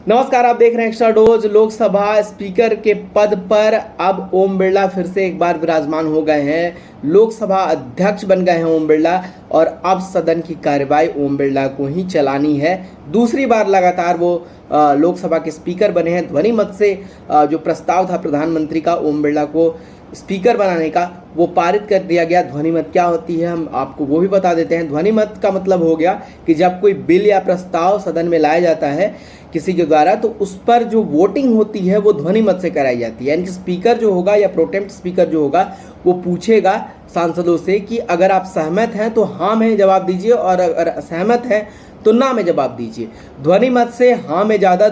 नमस्कार, आप देख रहे हैं एक्स्ट्रा डोज। लोकसभा स्पीकर के पद पर अब ओम बिरला फिर से एक बार विराजमान हो गए हैं। लोकसभा अध्यक्ष बन गए हैं ओम बिरला और अब सदन की कार्यवाही ओम बिरला को ही चलानी है। दूसरी बार लगातार वो लोकसभा के स्पीकर बने हैं। ध्वनि मत से जो प्रस्ताव था प्रधानमंत्री का ओम बिरला को स्पीकर बनाने का, वो पारित कर दिया गया। ध्वनि मत क्या होती है हम आपको वो भी बता देते हैं। ध्वनि मत का मतलब हो गया कि जब कोई बिल या प्रस्ताव सदन में लाया जाता है किसी के द्वारा, तो उस पर जो वोटिंग होती है वो ध्वनि मत से कराई जाती है। यानी कि स्पीकर जो होगा या प्रोटेम्प्ट स्पीकर जो होगा वो पूछेगा सांसदों से कि अगर आप सहमत हैं तो हाँ में जवाब दीजिए और अगर असहमत हैं तो ना में जवाब दीजिए। ध्वनि मत से हाँ में ज़्यादा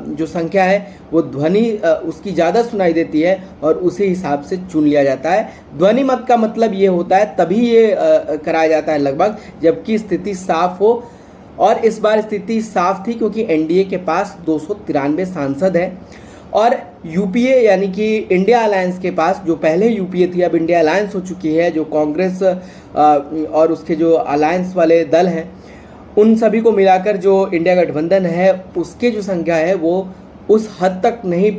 जो संख्या है वो ध्वनि उसकी ज़्यादा सुनाई देती है और उसी हिसाब से चुन लिया जाता है। ध्वनि मत का मतलब ये होता है, तभी ये कराया जाता है लगभग जबकि स्थिति साफ हो। और इस बार स्थिति साफ थी क्योंकि एनडीए के पास 293 सांसद हैं और यूपीए यानी कि इंडिया अलायंस के पास, जो पहले यूपीए थी अब इंडिया अलायंस हो चुकी है, जो कांग्रेस और उसके जो अलायंस वाले दल हैं उन सभी को मिलाकर जो इंडिया गठबंधन है उसके जो संख्या है वो उस हद तक नहीं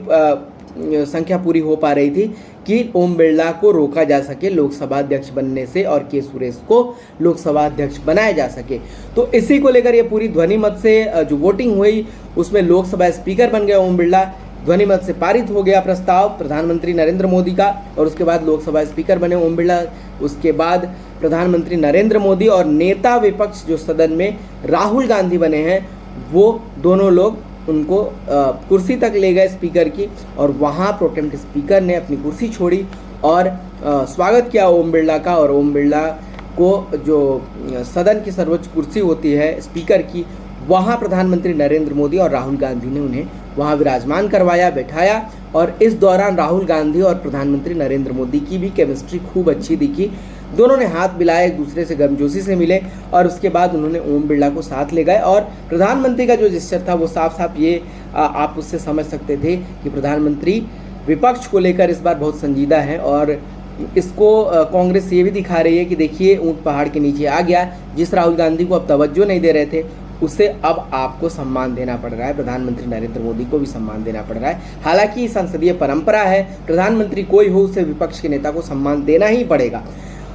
संख्या पूरी हो पा रही थी कि ओम बिरला को रोका जा सके लोकसभा अध्यक्ष बनने से और के सुरेश को लोकसभा अध्यक्ष बनाया जा सके। तो इसी को लेकर ये पूरी ध्वनि मत से जो वोटिंग हुई उसमें लोकसभा स्पीकर बन गया ओम बिरला। ध्वनि मत से पारित हो गया प्रस्ताव प्रधानमंत्री नरेंद्र मोदी का और उसके बाद लोकसभा स्पीकर बने ओम बिरला। उसके बाद प्रधानमंत्री नरेंद्र मोदी और नेता विपक्ष जो सदन में राहुल गांधी बने हैं, वो दोनों लोग उनको कुर्सी तक ले गए स्पीकर की और वहाँ प्रोटेम्प्ट स्पीकर ने अपनी कुर्सी छोड़ी और स्वागत किया ओम बिरला का। और ओम बिरला को जो सदन की सर्वोच्च कुर्सी होती है स्पीकर की, वहाँ प्रधानमंत्री नरेंद्र मोदी और राहुल गांधी ने उन्हें वहाँ विराजमान करवाया, बैठाया। और इस दौरान राहुल गांधी और प्रधानमंत्री नरेंद्र मोदी की भी केमिस्ट्री खूब अच्छी दिखी। दोनों ने हाथ मिलाए, एक दूसरे से गर्मजोशी से मिले और उसके बाद उन्होंने ओम बिरला को साथ ले गए। और प्रधानमंत्री का जो जेस्चर था वो साफ साफ ये आप उससे समझ सकते थे कि प्रधानमंत्री विपक्ष को लेकर इस बार बहुत संजीदा है और इसको कांग्रेस ये भी दिखा रही है कि देखिए ऊंट पहाड़ के नीचे आ गया। जिस राहुल गांधी को अब तवज्जो नहीं दे रहे थे उसे अब आपको सम्मान देना पड़ रहा है। प्रधानमंत्री नरेंद्र मोदी को भी सम्मान देना पड़ रहा है। हालांकि संसदीय परंपरा है, प्रधानमंत्री कोई हो उसे विपक्ष के नेता को सम्मान देना ही पड़ेगा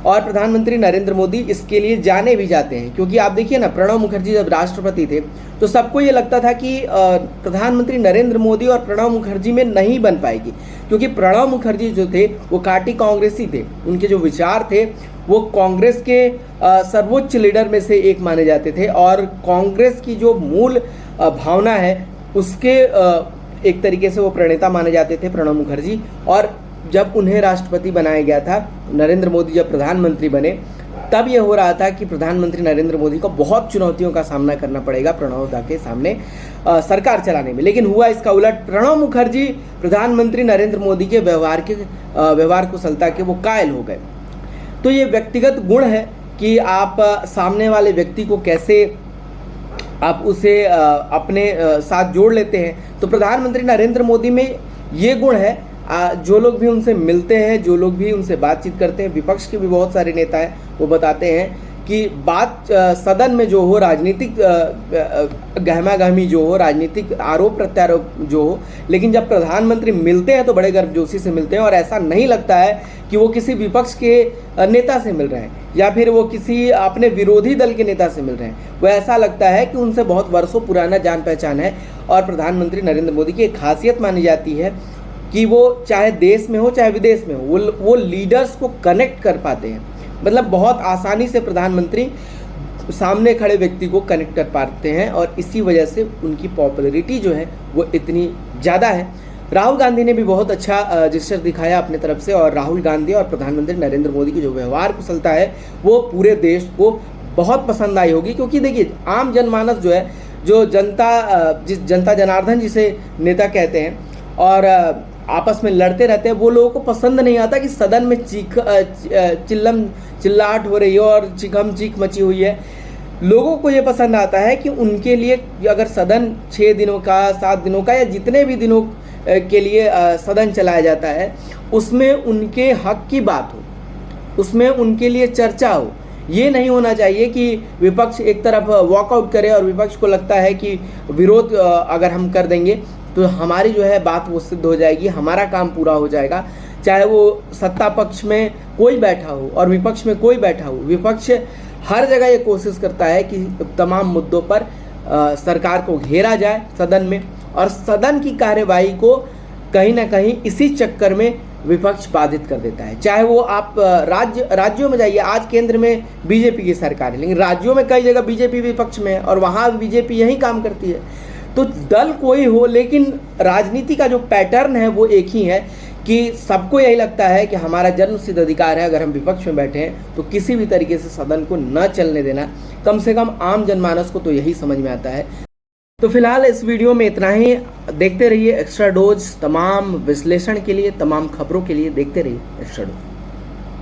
और प्रधानमंत्री नरेंद्र मोदी इसके लिए जाने भी जाते हैं। क्योंकि आप देखिए ना, प्रणब मुखर्जी जब राष्ट्रपति थे तो सबको ये लगता था कि प्रधानमंत्री नरेंद्र मोदी और प्रणब मुखर्जी में नहीं बन पाएगी, क्योंकि प्रणब मुखर्जी जो थे वो काटी कांग्रेसी थे। उनके जो विचार थे वो कांग्रेस के सर्वोच्च लीडर में से एक माने जाते थे और कांग्रेस की जो मूल भावना है उसके एक तरीके से वो प्रणेता माने जाते थे प्रणब मुखर्जी। और जब उन्हें राष्ट्रपति बनाया गया था, नरेंद्र मोदी जब प्रधानमंत्री बने, तब यह हो रहा था कि प्रधानमंत्री नरेंद्र मोदी को बहुत चुनौतियों का सामना करना पड़ेगा प्रणब दा के सामने सरकार चलाने में। लेकिन हुआ इसका उलट। प्रणब मुखर्जी प्रधानमंत्री नरेंद्र मोदी के व्यवहार कुशलता के वो कायल हो गए। तो ये व्यक्तिगत गुण है कि आप सामने वाले व्यक्ति को कैसे आप उसे अपने साथ जोड़ लेते हैं। तो प्रधानमंत्री नरेंद्र मोदी में ये गुण है। जो लोग भी उनसे मिलते हैं, जो लोग भी उनसे बातचीत करते हैं, विपक्ष के भी बहुत सारे नेता हैं, वो बताते हैं कि बात सदन में जो हो, राजनीतिक गहमा गहमी जो हो, राजनीतिक आरोप प्रत्यारोप जो हो, लेकिन जब प्रधानमंत्री मिलते हैं तो बड़े गर्मजोशी से मिलते हैं और ऐसा नहीं लगता है कि वो किसी विपक्ष के नेता से मिल रहे हैं या फिर वो किसी अपने विरोधी दल के नेता से मिल रहे हैं। वो ऐसा लगता है कि उनसे बहुत वर्षों पुराना जान पहचान है। और प्रधानमंत्री नरेंद्र मोदी की एक खासियत मानी जाती है कि वो चाहे देश में हो चाहे विदेश में हो, वो लीडर्स को कनेक्ट कर पाते हैं। मतलब बहुत आसानी से प्रधानमंत्री सामने खड़े व्यक्ति को कनेक्ट कर पाते हैं और इसी वजह से उनकी पॉपुलैरिटी जो है वो इतनी ज़्यादा है। राहुल गांधी ने भी बहुत अच्छा जेस्चर दिखाया अपने तरफ से और राहुल गांधी और प्रधानमंत्री नरेंद्र मोदी की जो व्यवहार कुशलता है वो पूरे देश को बहुत पसंद आई होगी। क्योंकि देखिए, आम जनमानस जो है, जो जनता जनार्दन जिसे नेता कहते हैं और आपस में लड़ते रहते हैं, वो लोगों को पसंद नहीं आता कि सदन में चिल्लाहट हो रही है और चीख मची हुई है। लोगों को ये पसंद आता है कि उनके लिए अगर सदन 6 दिनों का, 7 दिनों का या जितने भी दिनों के लिए सदन चलाया जाता है उसमें उनके हक की बात हो, उसमें उनके लिए चर्चा हो। ये नहीं होना चाहिए कि विपक्ष एक तरफ वॉकआउट करे और विपक्ष को लगता है कि विरोध अगर हम कर देंगे तो हमारी जो है बात वो सिद्ध हो जाएगी, हमारा काम पूरा हो जाएगा। चाहे वो सत्ता पक्ष में कोई बैठा हो और विपक्ष में कोई बैठा हो, विपक्ष हर जगह ये कोशिश करता है कि तमाम मुद्दों पर सरकार को घेरा जाए सदन में, और सदन की कार्यवाही को कहीं ना कहीं इसी चक्कर में विपक्ष बाधित कर देता है। चाहे वो आप राज्यों में जाइए, आज केंद्र में बीजेपी की सरकार है, लेकिन राज्यों में कई जगह बीजेपी विपक्ष में है और वहाँ बीजेपी यही काम करती है। तो दल कोई हो, लेकिन राजनीति का जो पैटर्न है वो एक ही है कि सबको यही लगता है कि हमारा जन्मसिद्ध अधिकार है, अगर हम विपक्ष में बैठे हैं तो किसी भी तरीके से सदन को न चलने देना। कम से कम आम जनमानस को तो यही समझ में आता है। तो फिलहाल इस वीडियो में इतना ही। देखते रहिए एक्स्ट्रा डोज, तमाम विश्लेषण के लिए, तमाम खबरों के लिए देखते रहिए एक्स्ट्रा डोज।